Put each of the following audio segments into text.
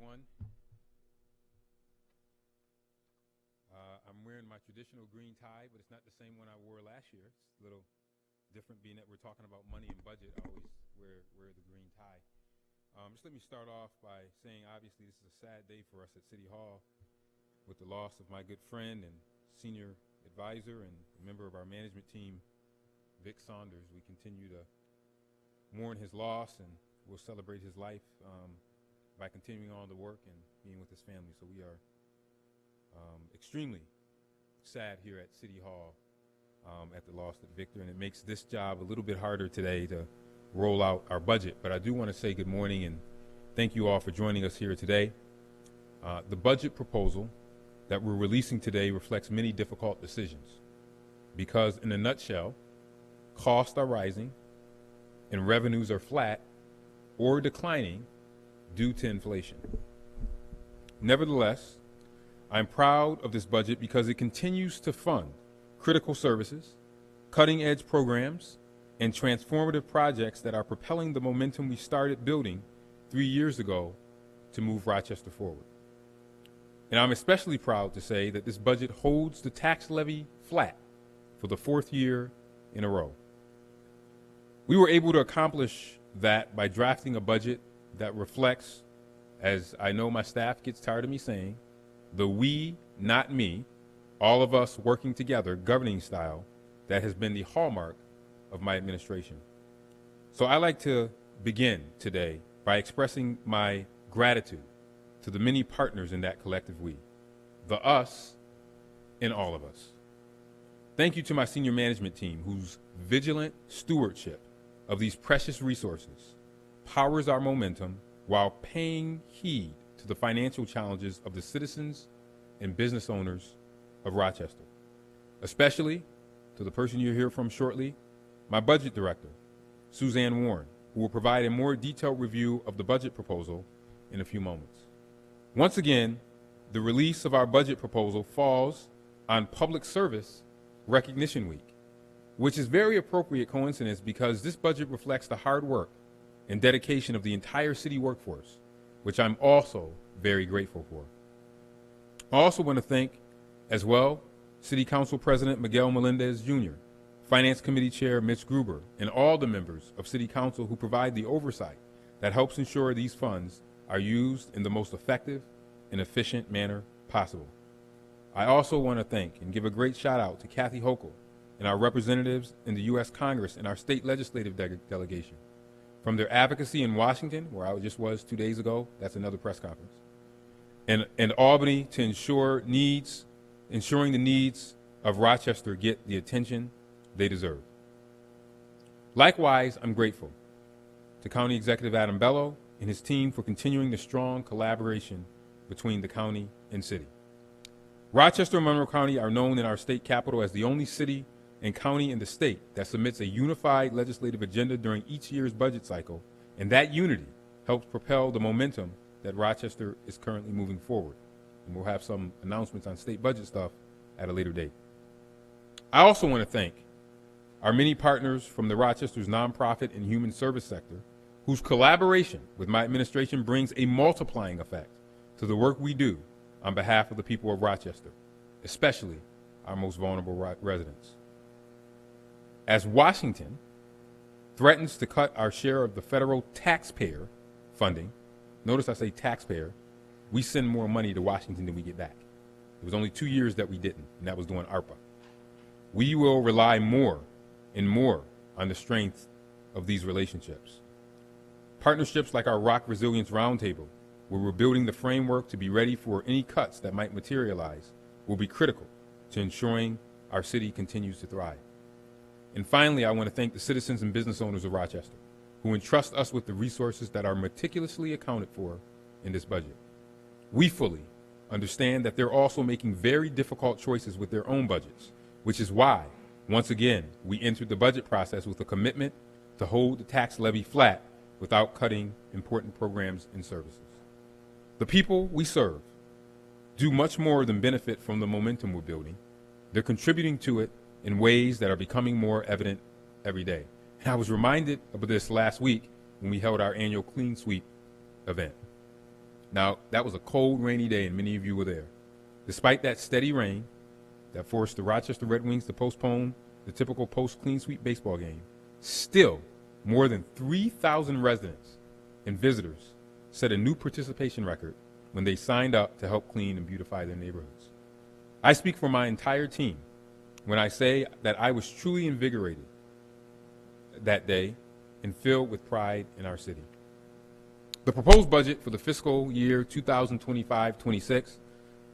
everyone. I'm wearing my traditional green tie, but it's not the same one I wore last year. It's a little different being that we're talking about money and budget. I always wear the green tie. Just let me start off by saying, obviously, this is a sad day for us at City Hall with the loss of my good friend and senior advisor and a member of our management team, Vic Saunders. We continue to mourn his loss, and we'll celebrate his life by continuing on the work and being with his family. So we are extremely sad here at City Hall at the loss of Victor, and it makes this job a little bit harder today to roll out our budget. But I do want to say good morning and thank you all for joining us here today. The budget proposal that we're releasing today reflects many difficult decisions because, in a nutshell, costs are rising and revenues are flat or declining due to inflation. Nevertheless, I'm proud of this budget because it continues to fund critical services, cutting-edge programs, and transformative projects that are propelling the momentum we started building 3 years ago to move Rochester forward. And I'm especially proud to say that this budget holds the tax levy flat for the 4th year in a row. We were able to accomplish that by drafting a budget that reflects, as I know my staff gets tired of me saying, the we, not me, all of us working together governing style that has been the hallmark of my administration. So I like to begin today by expressing my gratitude to the many partners in that collective we, the us in all of us. Thank you to my senior management team whose vigilant stewardship of these precious resources powers our momentum while paying heed to the financial challenges of the citizens and business owners of Rochester, especially to the person you'll hear from shortly, my budget director, Suzanne Warren, who will provide a more detailed review of the budget proposal in a few moments. Once again, the release of our budget proposal falls on Public Service Recognition Week, which is very appropriate coincidence because this budget reflects the hard work and dedication of the entire city workforce, which I'm also very grateful for. I also want to thank, as well, City Council President Miguel Melendez Jr., Finance Committee Chair Mitch Gruber, and all the members of City Council who provide the oversight that helps ensure these funds are used in the most effective and efficient manner possible. I also want to thank and give a great shout out to Kathy Hochul and our representatives in the U.S. Congress and our state legislative delegation. From their advocacy in Washington, where I just was 2 days ago, that's another press conference, and Albany to ensuring the needs of Rochester get the attention they deserve. Likewise, I'm grateful to County Executive Adam Bello and his team for continuing the strong collaboration between the county and city. Rochester and Monroe County are known in our state capital as the only city and county in the state that submits a unified legislative agenda during each year's budget cycle, and that unity helps propel the momentum that Rochester is currently moving forward. And we'll have some announcements on state budget stuff at a later date. I also want to thank our many partners from the Rochester's nonprofit and human service sector, whose collaboration with my administration brings a multiplying effect to the work we do on behalf of the people of Rochester, especially our most vulnerable residents. As Washington threatens to cut our share of the federal taxpayer funding, notice I say taxpayer, we send more money to Washington than we get back. It was only 2 years that we didn't, and that was doing ARPA. We will rely more and more on the strength of these relationships. Partnerships like our Rock Resilience Roundtable, where we're building the framework to be ready for any cuts that might materialize, will be critical to ensuring our city continues to thrive. And finally, I want to thank the citizens and business owners of Rochester who entrust us with the resources that are meticulously accounted for in this budget. We fully understand that they're also making very difficult choices with their own budgets, which is why, once again, we entered the budget process with a commitment to hold the tax levy flat without cutting important programs and services. The people we serve do much more than benefit from the momentum we're building. They're contributing to it in ways that are becoming more evident every day. And I was reminded of this last week when we held our annual Clean Sweep event. Now, that was a cold, rainy day, and many of you were there. Despite that steady rain that forced the Rochester Red Wings to postpone the typical post-clean sweep baseball game, still, more than 3,000 residents and visitors set a new participation record when they signed up to help clean and beautify their neighborhoods. I speak for my entire team when I say that I was truly invigorated that day and filled with pride in our city. The proposed budget for the fiscal year 2025-26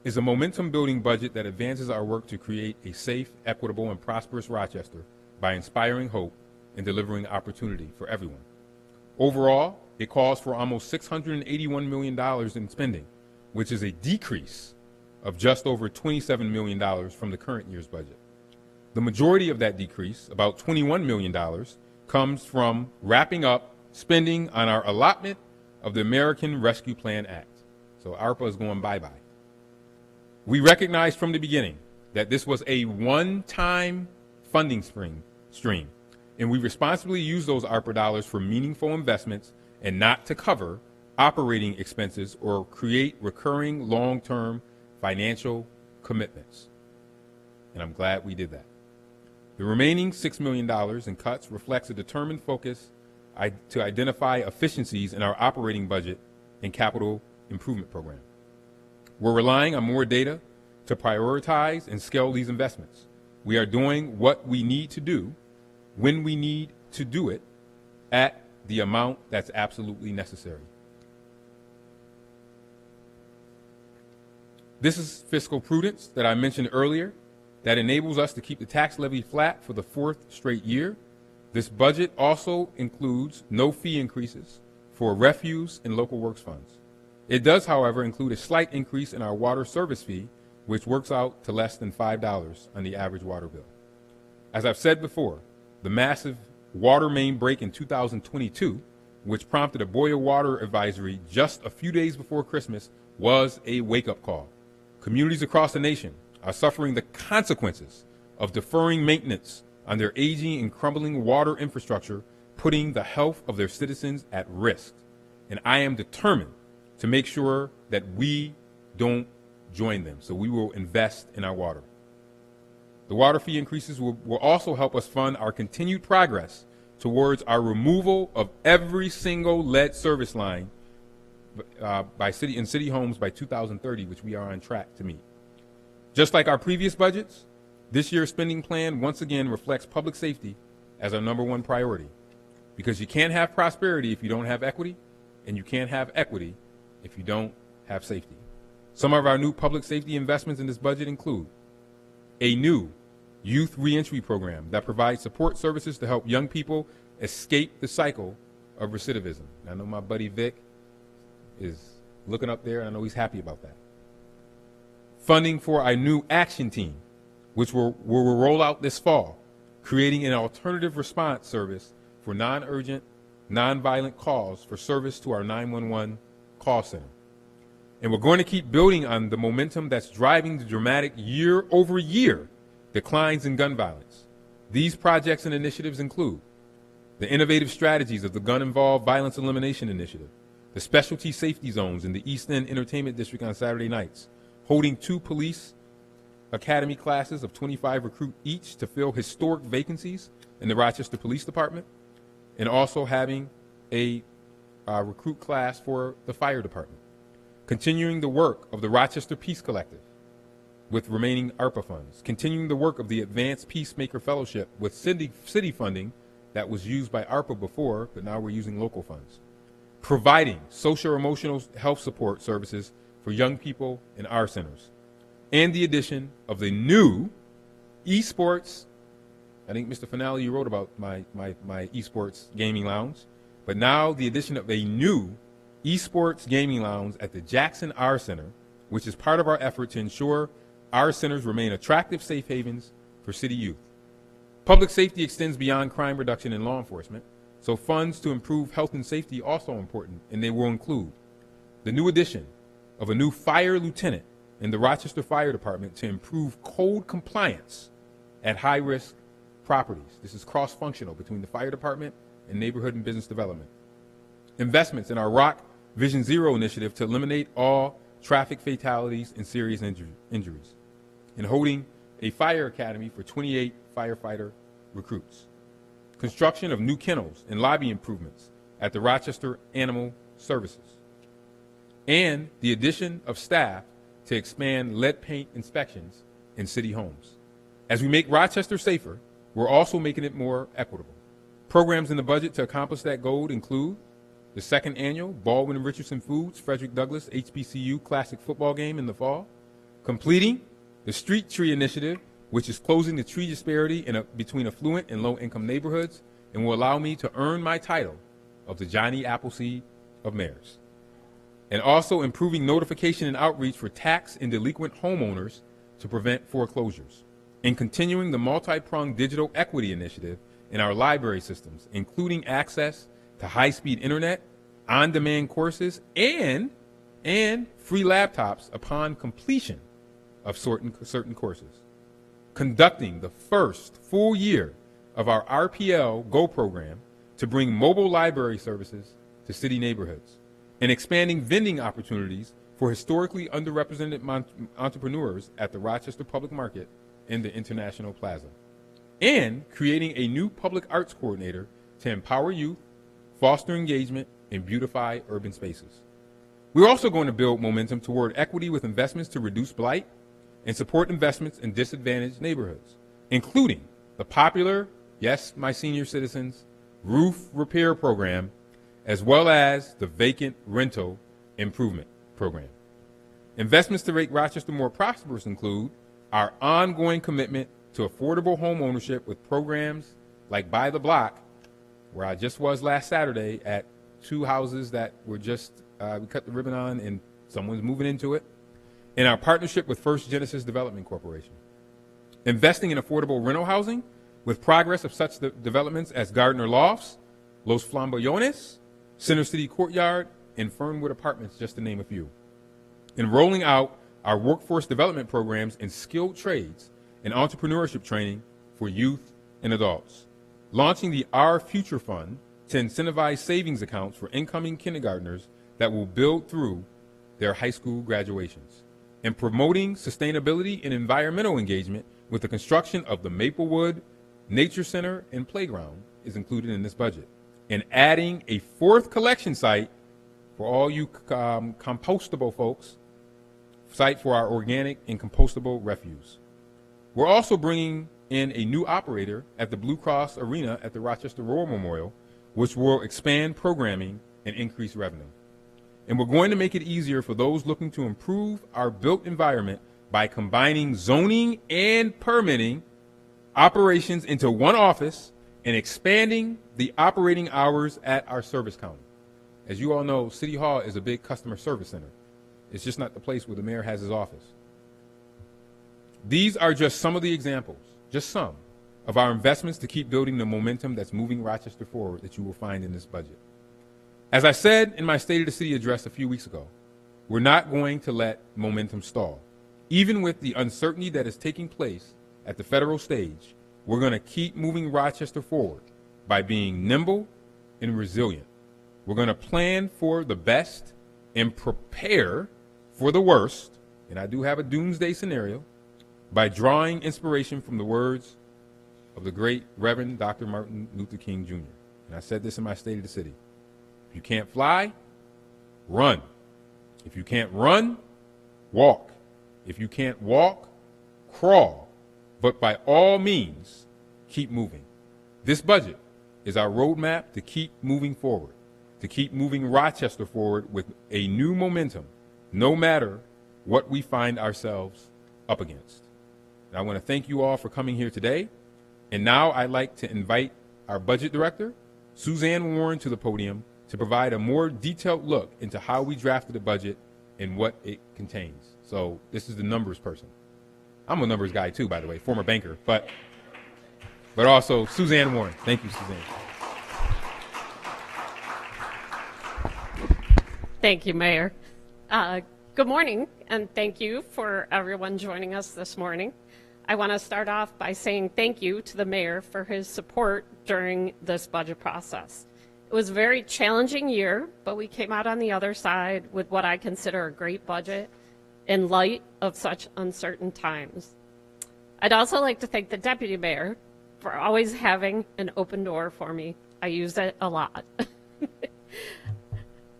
is a momentum-building budget that advances our work to create a safe, equitable, and prosperous Rochester by inspiring hope and delivering opportunity for everyone. Overall, it calls for almost $681 million in spending, which is a decrease of just over $27 million from the current year's budget. The majority of that decrease, about $21 million, comes from wrapping up spending on our allotment of the American Rescue Plan Act. So ARPA is going bye-bye. We recognized from the beginning that this was a one-time funding stream, and we responsibly use those ARPA dollars for meaningful investments and not to cover operating expenses or create recurring long-term financial commitments. And I'm glad we did that. The remaining $6 million in cuts reflects a determined focus to identify efficiencies in our operating budget and capital improvement program. We're relying on more data to prioritize and scale these investments. We are doing what we need to do when we need to do it at the amount that's absolutely necessary. This is fiscal prudence that I mentioned earlier that enables us to keep the tax levy flat for the fourth straight year. This budget also includes no fee increases for refuse and local works funds. It does, however, include a slight increase in our water service fee, which works out to less than $5 on the average water bill. As I've said before, the massive water main break in 2022, which prompted a boil water advisory just a few days before Christmas, was a wake-up call. Communities across the nation are suffering the consequences of deferring maintenance on their aging and crumbling water infrastructure, putting the health of their citizens at risk. And I am determined to make sure that we don't join them. So we will invest in our water. The water fee increases will also help us fund our continued progress towards our removal of every single lead service line in city homes by 2030, which we are on track to meet. Just like our previous budgets, this year's spending plan once again reflects public safety as our #1 priority, because you can't have prosperity if you don't have equity, and you can't have equity if you don't have safety. Some of our new public safety investments in this budget include a new youth reentry program that provides support services to help young people escape the cycle of recidivism. And I know my buddy Vic is looking up there, and I know he's happy about that. Funding for our new action team, which we'll roll out this fall, creating an alternative response service for non-urgent, non-violent calls for service to our 911 call center. And we're going to keep building on the momentum that's driving the dramatic year-over-year declines in gun violence. These projects and initiatives include the innovative strategies of the Gun-Involved Violence Elimination Initiative, the specialty safety zones in the East End Entertainment District on Saturday nights, holding 2 police academy classes of 25 recruits each to fill historic vacancies in the Rochester Police Department, and also having a recruit class for the fire department. Continuing the work of the Rochester Peace Collective with remaining ARPA funds. Continuing the work of the Advanced Peacemaker Fellowship with city funding that was used by ARPA before, but now we're using local funds. Providing social-emotional health support services for young people in our centers. And the addition of the new esports. I think Mr. Finale, you wrote about my esports gaming lounge, but now the addition of a new esports gaming lounge at the Jackson R Center, which is part of our effort to ensure our centers remain attractive safe havens for city youth. Public safety extends beyond crime reduction and law enforcement, so funds to improve health and safety are also important, and they will include the new addition of a new fire lieutenant in the Rochester Fire Department to improve code compliance at high-risk properties. This is cross-functional between the fire department and neighborhood and business development. Investments in our rock Vision Zero initiative to eliminate all traffic fatalities and serious injuries, and holding a fire academy for 28 firefighter recruits. Construction of new kennels and lobby improvements at the Rochester Animal Services, and the addition of staff to expand lead paint inspections in city homes. As we make Rochester safer, we're also making it more equitable. Programs in the budget to accomplish that goal include the second annual Baldwin and Richardson Foods Frederick Douglass HBCU Classic Football Game in the fall, completing the Street Tree Initiative, which is closing the tree disparity between affluent and low-income neighborhoods and will allow me to earn my title of the Johnny Appleseed of mayors. And also improving notification and outreach for tax and delinquent homeowners to prevent foreclosures, and continuing the multi-pronged digital equity initiative in our library systems, including access to high-speed internet, on-demand courses, and free laptops upon completion of certain courses. Conducting the first full year of our RPL Go program to bring mobile library services to city neighborhoods, and expanding vending opportunities for historically underrepresented entrepreneurs at the Rochester Public Market and the International Plaza, and creating a new public arts coordinator to empower youth, foster engagement, and beautify urban spaces. We're also going to build momentum toward equity with investments to reduce blight and support investments in disadvantaged neighborhoods, including the popular, yes, my senior citizens, roof repair program, as well as the vacant rental improvement program. Investments to make Rochester more prosperous include our ongoing commitment to affordable home ownership with programs like Buy the Block, where I just was last Saturday at 2 houses that were just, we cut the ribbon on and someone's moving into it, and our partnership with First Genesis Development Corporation. Investing in affordable rental housing with progress of such developments as Gardner Lofts, Los Flamboyones, Center City Courtyard, and Fernwood Apartments, just to name a few. And rolling out our workforce development programs in skilled trades and entrepreneurship training for youth and adults. Launching the Our Future Fund to incentivize savings accounts for incoming kindergartners that will build through their high school graduations. And promoting sustainability and environmental engagement with the construction of the Maplewood Nature Center and Playground is included in this budget. And adding a 4th collection site for all you compostable folks, site for our organic and compostable refuse. We're also bringing in a new operator at the Blue Cross Arena at the Rochester War Memorial, which will expand programming and increase revenue. And we're going to make it easier for those looking to improve our built environment by combining zoning and permitting operations into one office and expanding the operating hours at our service counter. As you all know, City Hall is a big customer service center. It's just not the place where the mayor has his office. These are just some of the examples, just some, of our investments to keep building the momentum that's moving Rochester forward that you will find in this budget. As I said in my State of the City address a few weeks ago, we're not going to let momentum stall. Even with the uncertainty that is taking place at the federal stage, we're going to keep moving Rochester forward by being nimble and resilient. We're going to plan for the best and prepare for the worst, and I do have a doomsday scenario, by drawing inspiration from the words of the great Reverend Dr. Martin Luther King Jr. And I said this in my State of the City. If you can't fly, run. If you can't run, walk. If you can't walk, crawl. But by all means, keep moving. This budget is our roadmap to keep moving forward, to keep moving Rochester forward with a new momentum, no matter what we find ourselves up against. And I want to thank you all for coming here today. And now I'd like to invite our budget director, Suzanne Warren, to the podium to provide a more detailed look into how we drafted the budget and what it contains. So this is the numbers person. I'm a numbers guy too, by the way, former banker, but also Suzanne Warren. Thank you, Suzanne. Thank you, Mayor. Good morning, and thank you for everyone joining us this morning. I want to start off by saying thank you to the mayor for his support during this budget process. It was a very challenging year, but we came out on the other side with what I consider a great budget in light of such uncertain times. I'd also like to thank the deputy mayor for always having an open door for me. I use it a lot.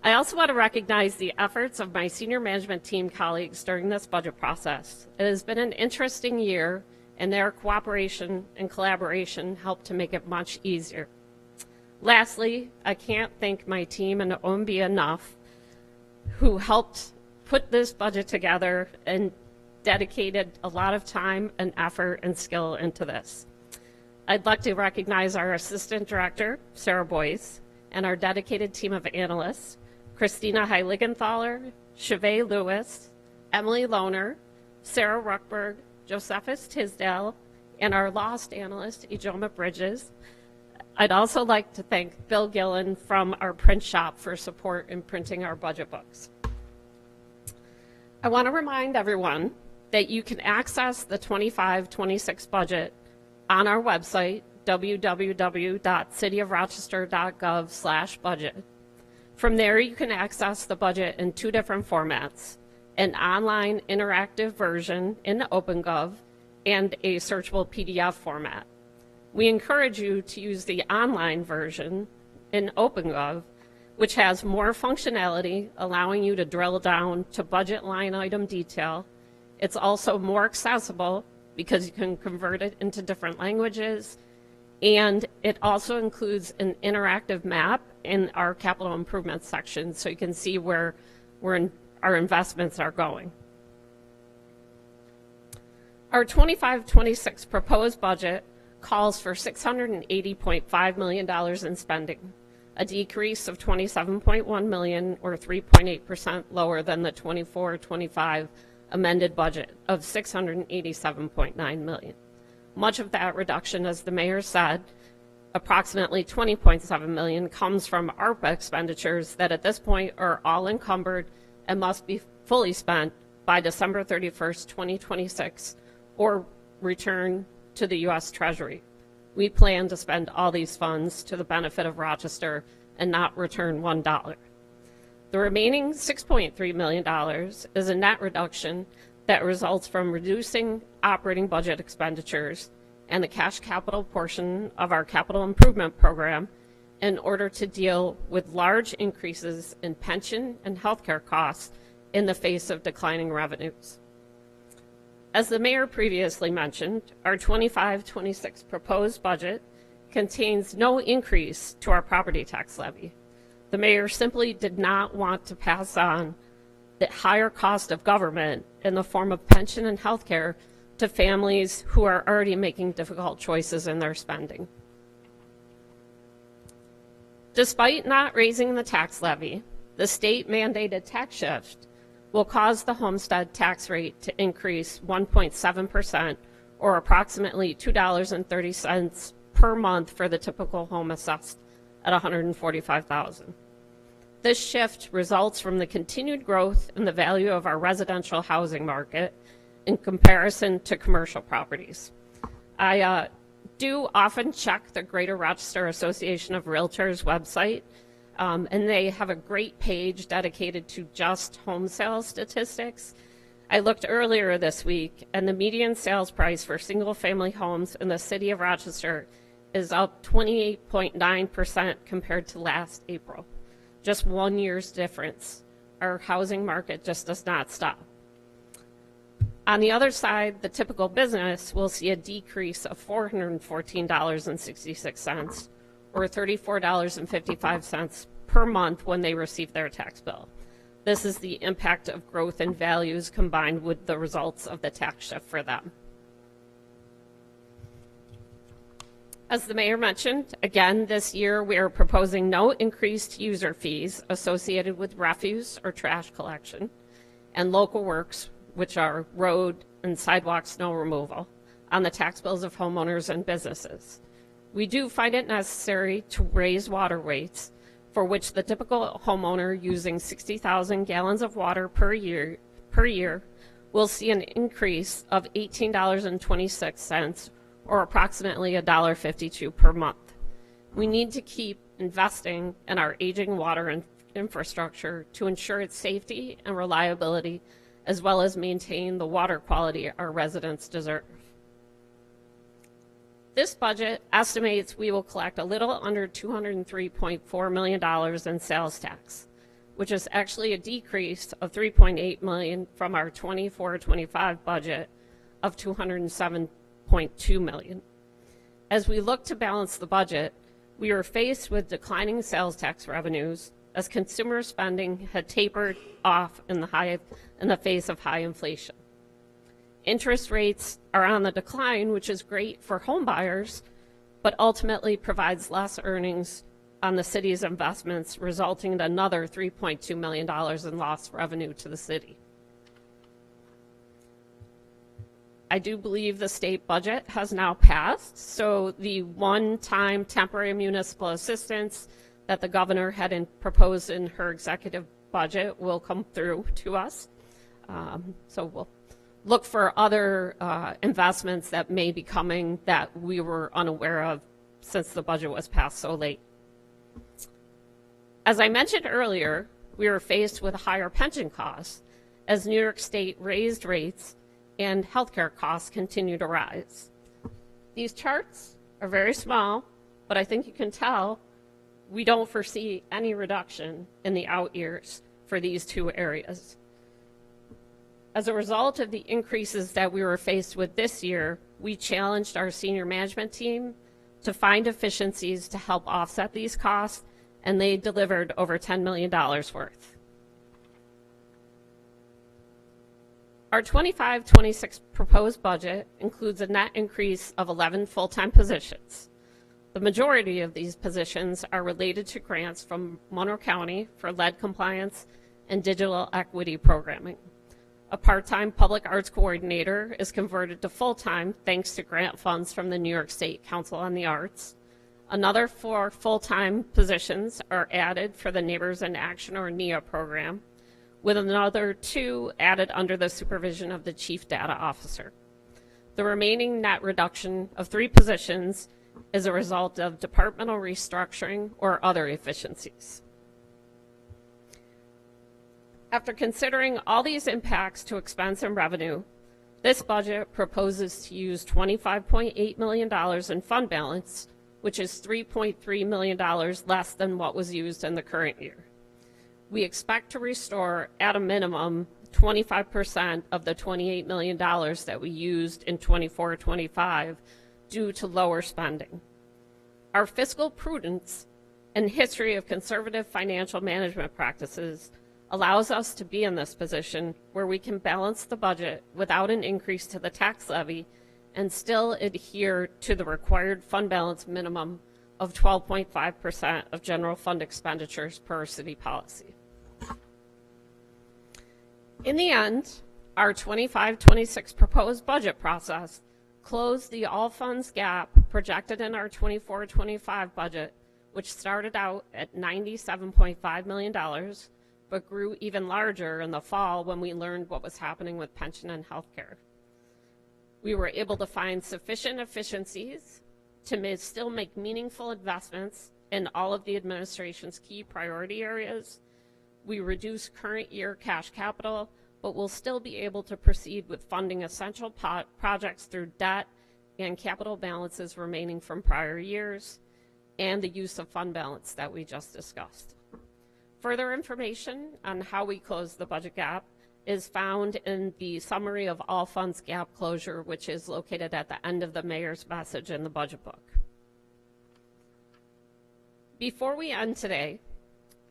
I also want to recognize the efforts of my senior management team colleagues during this budget process. It has been an interesting year, and their cooperation and collaboration helped to make it much easier. Lastly, I can't thank my team and OMB enough who helped put this budget together and dedicated a lot of time and effort and skill into this. I'd like to recognize our Assistant Director, Sarah Boyce, and our dedicated team of analysts, Christina Heiligenthaler, Chevy Lewis, Emily Lohner, Sarah Ruckberg, Josephus Tisdale, and our lost analyst, Ijoma Bridges. I'd also like to thank Bill Gillen from our print shop for support in printing our budget books. I want to remind everyone that you can access the 25-26 budget on our website, www.cityofrochester.gov/budget. From there, you can access the budget in two different formats, an online interactive version in OpenGov and a searchable PDF format. We encourage you to use the online version in OpenGov, which has more functionality, allowing you to drill down to budget line item detail. It's also more accessible because you can convert it into different languages, and it also includes an interactive map in our capital improvement section, so you can see where our investments are going. Our 25-26 proposed budget calls for $680.5 million in spending, a decrease of $27.1 million or 3.8% lower than the 24-25 amended budget of $687.9 million. Much of that reduction, as the mayor said, approximately $20.7 million, comes from ARPA expenditures that at this point are all encumbered and must be fully spent by December 31st, 2026, or return to the U.S. Treasury. We plan to spend all these funds to the benefit of Rochester and not return $1. The remaining $6.3 million is a net reduction that results from reducing operating budget expenditures and the cash capital portion of our capital improvement program in order to deal with large increases in pension and healthcare costs in the face of declining revenues. As the mayor previously mentioned, our 25-26 proposed budget contains no increase to our property tax levy. The mayor simply did not want to pass on the higher cost of government in the form of pension and health care to families who are already making difficult choices in their spending. Despite not raising the tax levy, the state-mandated tax shift will cause the homestead tax rate to increase 1.7%, or approximately $2.30 per month for the typical home assessed at $145,000. This shift results from the continued growth in the value of our residential housing market in comparison to commercial properties. I do often check the Greater Rochester Association of Realtors website, and they have a great page dedicated to just home sales statistics. I looked earlier this week, and the median sales price for single-family homes in the city of Rochester is up 28.9% compared to last April. Just 1 year's difference. Our housing market just does not stop. On the other side, the typical business will see a decrease of $414.66, or $34.55 per month when they receive their tax bill. This is the impact of growth in values combined with the results of the tax shift for them. As the mayor mentioned, again this year we are proposing no increased user fees associated with refuse or trash collection and local works, which are road and sidewalk snow removal, on the tax bills of homeowners and businesses. We do find it necessary to raise water rates, for which the typical homeowner using 60,000 gallons of water per year will see an increase of $18.26, or approximately $1.52 per month. We need to keep investing in our aging water infrastructure to ensure its safety and reliability, as well as maintain the water quality our residents deserve. This budget estimates we will collect a little under $203.4 million in sales tax, which is actually a decrease of $3.8 million from our 24-25 budget of $207.2 million. As we look to balance the budget, we were faced with declining sales tax revenues as consumer spending had tapered off in the face of high inflation. Interest rates are on the decline, which is great for home buyers, but ultimately provides less earnings on the city's investments, resulting in another $3.2 million in lost revenue to the city. I do believe the state budget has now passed, so the one-time temporary municipal assistance that the governor had proposed in her executive budget will come through to us. So we'll look for other investments that may be coming that we were unaware of since the budget was passed so late. As I mentioned earlier, we were faced with higher pension costs as New York State raised rates and healthcare costs continue to rise. These charts are very small, but I think you can tell we don't foresee any reduction in the out years for these two areas. As a result of the increases that we were faced with this year, we challenged our senior management team to find efficiencies to help offset these costs, and they delivered over $10 million worth. Our 25-26 proposed budget includes a net increase of 11 full-time positions. The majority of these positions are related to grants from Monroe County for lead compliance and digital equity programming. A part-time public arts coordinator is converted to full-time thanks to grant funds from the New York State Council on the Arts. Another 4 full-time positions are added for the Neighbors in Action or NEA program, with another 2 added under the supervision of the Chief Data Officer. The remaining net reduction of 3 positions is a result of departmental restructuring or other efficiencies. After considering all these impacts to expense and revenue, this budget proposes to use $25.8 million in fund balance, which is $3.3 million less than what was used in the current year. We expect to restore, at a minimum, 25% of the $28 million that we used in 24-25 due to lower spending. Our fiscal prudence and history of conservative financial management practices allows us to be in this position where we can balance the budget without an increase to the tax levy and still adhere to the required fund balance minimum of 12.5% of general fund expenditures per city policy. In the end, our 25-26 proposed budget process closed the all funds gap projected in our 24-25 budget, which started out at $97.5 million, but grew even larger in the fall when we learned what was happening with pension and health care. We were able to find sufficient efficiencies to still make meaningful investments in all of the administration's key priority areas. We reduced current year cash capital, but we'll still be able to proceed with funding essential projects through debt and capital balances remaining from prior years, and the use of fund balance that we just discussed. Further information on how we close the budget gap is found in the summary of all funds gap closure, which is located at the end of the mayor's message in the budget book. Before we end today,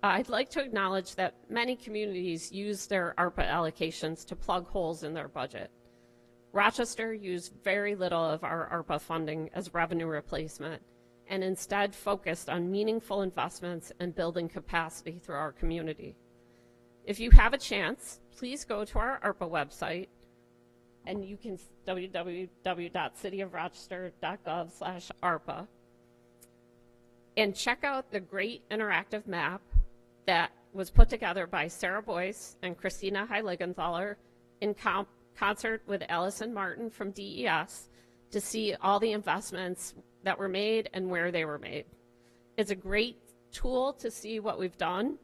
I'd like to acknowledge that many communities use their ARPA allocations to plug holes in their budget. Rochester used very little of our ARPA funding as revenue replacement and instead focused on meaningful investments and building capacity through our community. If you have a chance, please go to our ARPA website, and you can www.cityofrochester.gov/ARPA, and check out the great interactive map that was put together by Sarah Boyce and Christina Heiligenthaler in concert with Allison Martin from DES to see all the investments that were made and where they were made. It's a great tool to see what we've done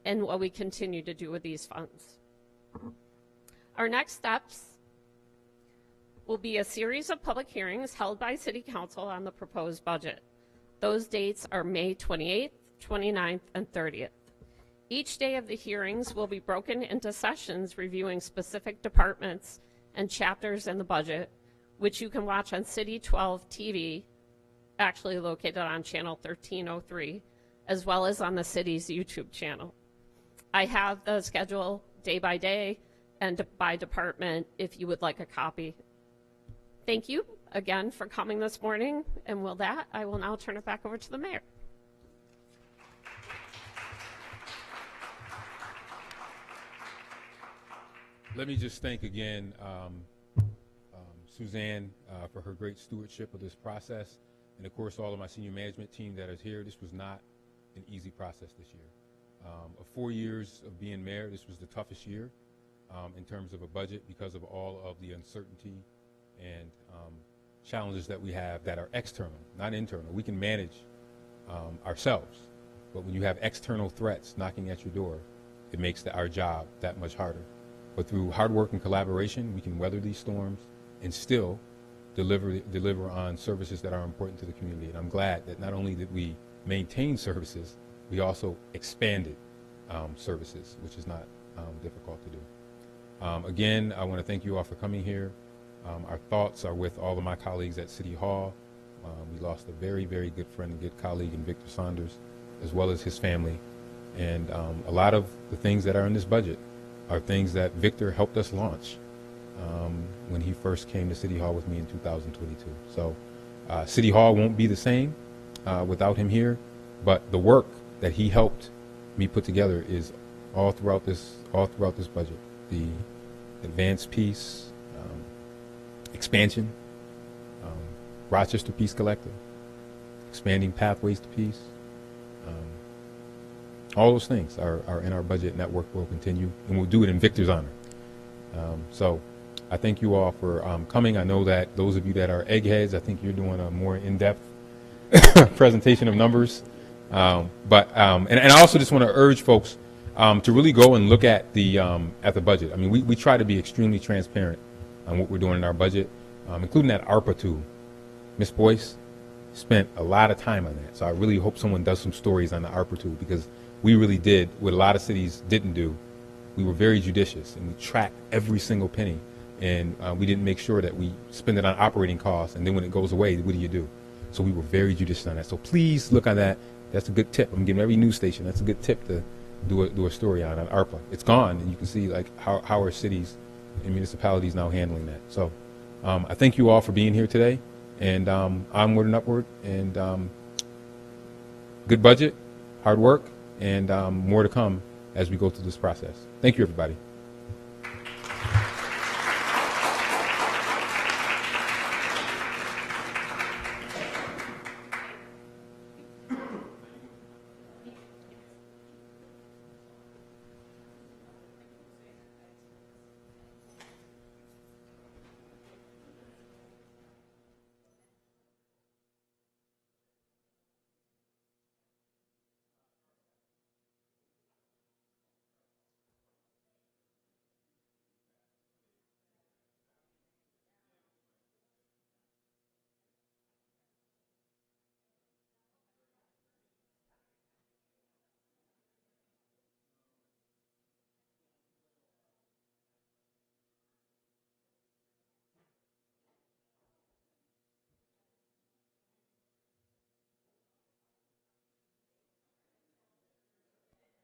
and what we continue to do with these funds. Our next steps will be a series of public hearings held by City Council on the proposed budget. Those dates are May 28th, 29th, and 30th. Each day of the hearings will be broken into sessions reviewing specific departments and chapters in the budget, which you can watch on City 12 TV, actually located on channel 1303, as well as on the city's YouTube channel. I have the schedule day by day and by department if you would like a copy. Thank you again for coming this morning, and with that, I will now turn it back over to the mayor. Let me just thank again Suzanne for her great stewardship of this process, and of course all of my senior management team that is here. This was not an easy process this year. Of 4 years of being mayor, this was the toughest year in terms of a budget because of all of the uncertainty and challenges that we have that are external, not internal. We can manage ourselves, but when you have external threats knocking at your door, it makes our job that much harder. But through hard work and collaboration, we can weather these storms and still deliver on services that are important to the community. And I'm glad that not only did we maintain services, we also expanded services, which is not difficult to do. Again, I want to thank you all for coming here. Our thoughts are with all of my colleagues at City Hall. We lost a very, very good friend and good colleague in Victor Saunders, as well as his family. And a lot of the things that are in this budget are things that Victor helped us launch when he first came to City Hall with me in 2022. So City Hall won't be the same without him here, but the work that he helped me put together is all throughout this budget. The advanced piece, expansion, Rochester Peace Collective, expanding pathways to peace. All those things are in our budget, and that work will continue, and we'll do it in Victor's honor. So I thank you all for coming. I know that those of you that are eggheads, I think you're doing a more in-depth presentation of numbers. And I also just want to urge folks to really go and look at the budget. I mean, we try to be extremely transparent on what we're doing in our budget, including that ARPA tool. Ms. Boyce spent a lot of time on that. So I really hope someone does some stories on the ARPA tool, because we really did what a lot of cities didn't do. We were very judicious, and we tracked every single penny, and we didn't make sure that we spend it on operating costs, and then when it goes away, what do you do? So we were very judicious on that. So please look on that. That's a good tip. I'm giving every news station, that's a good tip to do a story on ARPA. It's gone, and you can see like how our cities and municipalities now handling that. So I thank you all for being here today, and onward and upward, and good budget, hard work, and more to come as we go through this process. Thank you, everybody.